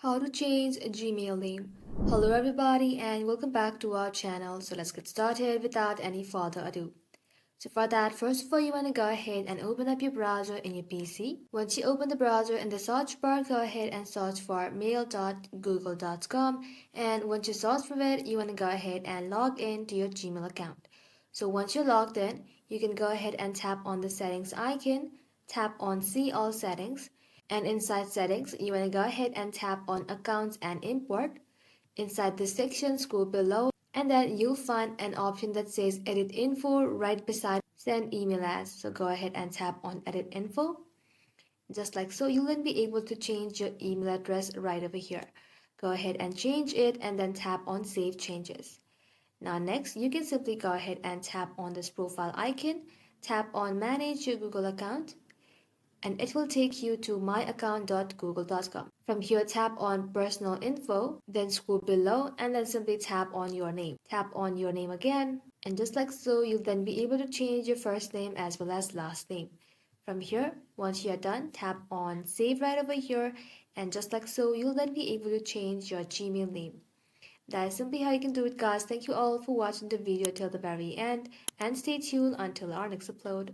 How to change a Gmail name. Hello everybody and welcome back to our channel. So let's get started without any further ado. So for that, first of all, you want to go ahead and open up your browser in your PC. Once you open the browser in the search bar, go ahead and search for mail.google.com, and once you search for it, you want to go ahead and log in to your Gmail account. So once you're logged in, you can go ahead and tap on the settings icon, tap on see all settings, and inside settings, you want to go ahead and tap on accounts and import. Inside this section, scroll below and then you'll find an option that says edit info right beside send email as. So go ahead and tap on edit info. Just like so, you'll then be able to change your email address right over here. Go ahead and change it and then tap on save changes. Now next, you can simply go ahead and tap on this profile icon, tap on manage your Google account, and it will take you to myaccount.google.com. From here, tap on personal info, then scroll below and then simply tap on your name. Tap on your name again, and just like so, you'll then be able to change your first name as well as last name. From here, once you are done, tap on save right over here, and just like so, you'll then be able to change your Gmail name. That is simply how you can do it, guys. Thank you all for watching the video till the very end, and stay tuned until our next upload.